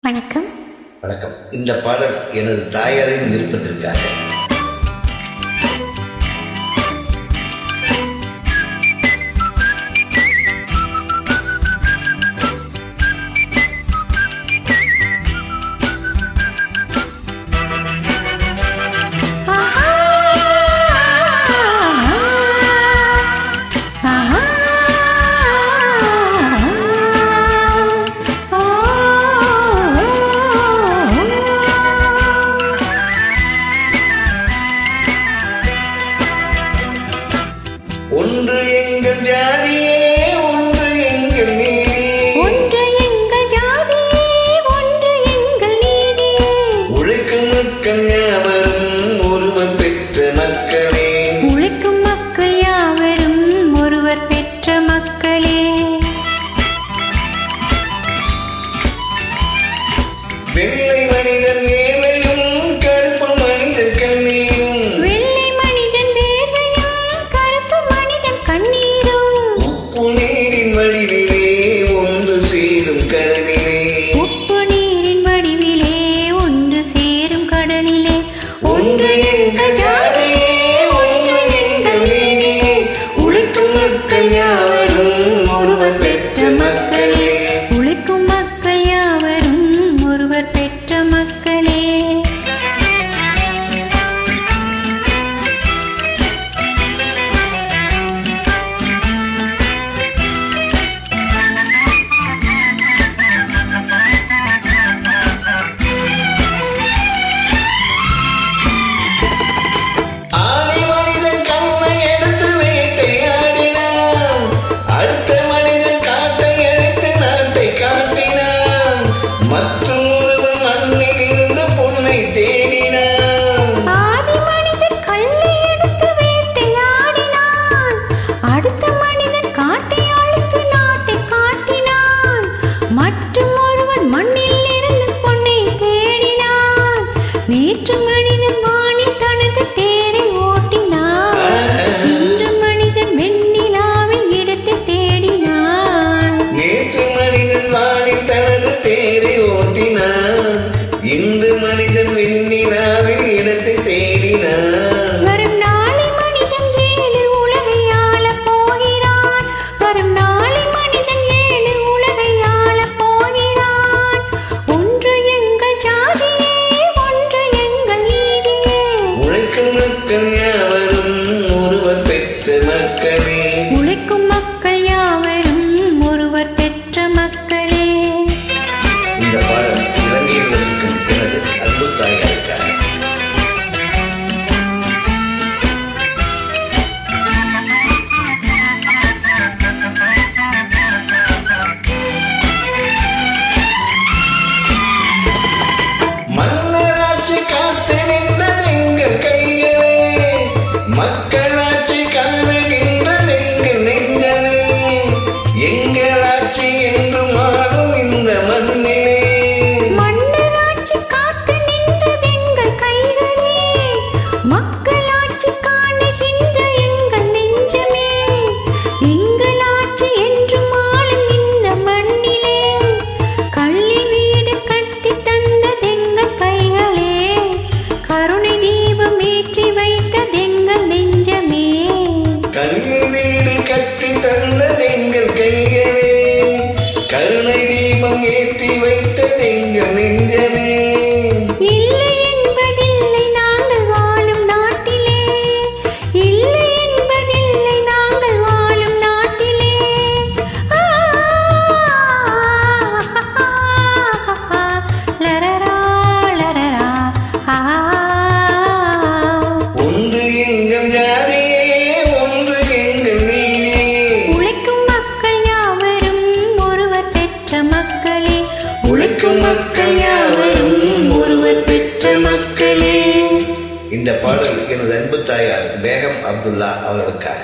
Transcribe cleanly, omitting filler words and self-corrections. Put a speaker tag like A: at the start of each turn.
A: வணக்கம்.
B: வணக்கம். இந்த பாடல் எனது தாயாரின் விருப்பத்திற்காக. ஒன்று எங்கள் ஜாதியே, ஒன்று எங்கள் நீதியே.
A: ஒன்று எங்கள் ஜாதியே, ஒன்று எங்கள் நீதியே.
B: உழைக்கும் மக்கள் யாவரும் ஒருவர் பெற்ற மக்களே.
A: உழைக்கும் மக்கள் யாவரும் ஒருவர் பெற்ற மக்களே.
B: வெள்ளை மனிதன் வேர்வையும் கருப்பு மனிதன் கண்ணீரும்.
A: வெள்ளை மனிதன் வேர்வையும் கருப்பு மனிதன் கண்ணீரும்.
B: உப்பு நீரின் வடிவிலே ஒன்று சேரும் கடலிலே.
A: உப்பு நீரின் வடிவிலே ஒன்று சேரும் கடலிலே.
B: ஒன்று எங்கள் ஜாதியே, ஒன்று எங்கள் நீதியே. உழைக்கும் மக்கள் யாவரும் ஒருவர் பெற்ற மக்களே.
A: உழைக்கும் மக்கள் யாவரும் ஒருவர் பெற்ற மக்களே.
B: ஆதி மனிதன் கண்ணை எடுத்து வேட்டையாடினான். அடுத்த மனிதன் காட்டை அழித்து நாட்டை காட்டினான். மற்றும் ஒருவன் மண்ணில் இருந்து பொன்னை தேடினான்.
A: ஆதி மனிதன் கல்லை எடுத்து வேட்டையாடினான். அடுத்த மனிதன் காட்டை அழித்து நாட்டை காட்டினான். மற்றும் ஒருவன் மண்ணில் இருந்து பொன்னை தேடினான். நேற்று மனிதன் வானில் தனது தேரை ஓட்டினான். இன்று மனிதன் வெண்ணிலாவில் இடத்தை தேடினான்.
B: நேற்று மனிதன் வானில் தனது தேரை ஓட்டினான். இன்று மனிதன் வெண்ணிலாவில் இடத்தை தேடினான்.
A: வரும் நாளை மனிதன் 7 உலகை ஆளப் போகிறான். வரும் நாளை மனிதன் 7 உலகை ஆளப் போகிறான். ஒன்று எங்கள் ஜாதியே, ஒன்று எங்கள் நீதியே.
B: உழைக்கும் மக்கள் யாவரும் ஒருவர் பெற்ற மக்களே.
A: உழைக்கும் மக்கள் யாவரும் ஒருவர் பெற்ற மக்களே.
B: இந்த பாடல் இலங்கையில் வசிக்கும் எனது அன்பு தாயாருக்காக. மன்னராட்சி காத்து நின்றது எங்கள் கைகளே. மக்களாட்சி கல்லுகின்றது எங்கள் நெஞ்சமே. எங்கள் ஆட்சி என்று மாறும் இந்த மண்ணிலே.
A: மன்னராட்சி காத்து நின்றது எங்கள் கைகளே. மக்களாட்சி காணுகின்ற எங்கள் நெஞ்சமே. எங்கள் ஆட்சி என்றும் ஆளும் இந்த மண்ணிலே. கள்ளி வீடு கட்டி தந்ததெங்கள் கைகளே. கருணை தீபம் ஏற்றி வைத்ததெங்கள் நெஞ்சமே.
B: கல்வி வீடு கட்டி தந்தது எங்கள் கைகளே. கருணை தீபம் ஏற்றி வைத்தது எங்கள் நெஞ்சமே.
A: இல்லை என்பதில்லை நாங்கள் வாழும் நாட்டிலே. இல்லை என்பதில்லை நாங்கள் வாழும் நாட்டிலே. லரரா லரரா
B: ஒன்று எங்கள் ஜாதியே, ஒன்று எங்கள் நீதியே.
A: உழைக்கும் மக்கள் யாவரும் ஒருவர் பெற்ற மக்களே.
B: உழைக்கும் மக்கள் யாவரும் ஒருவர் பெற்ற மக்களே. இந்த பாடல் எனது அன்பு தாயார் பேகம் அப்துல்லா அவர்களுக்காக.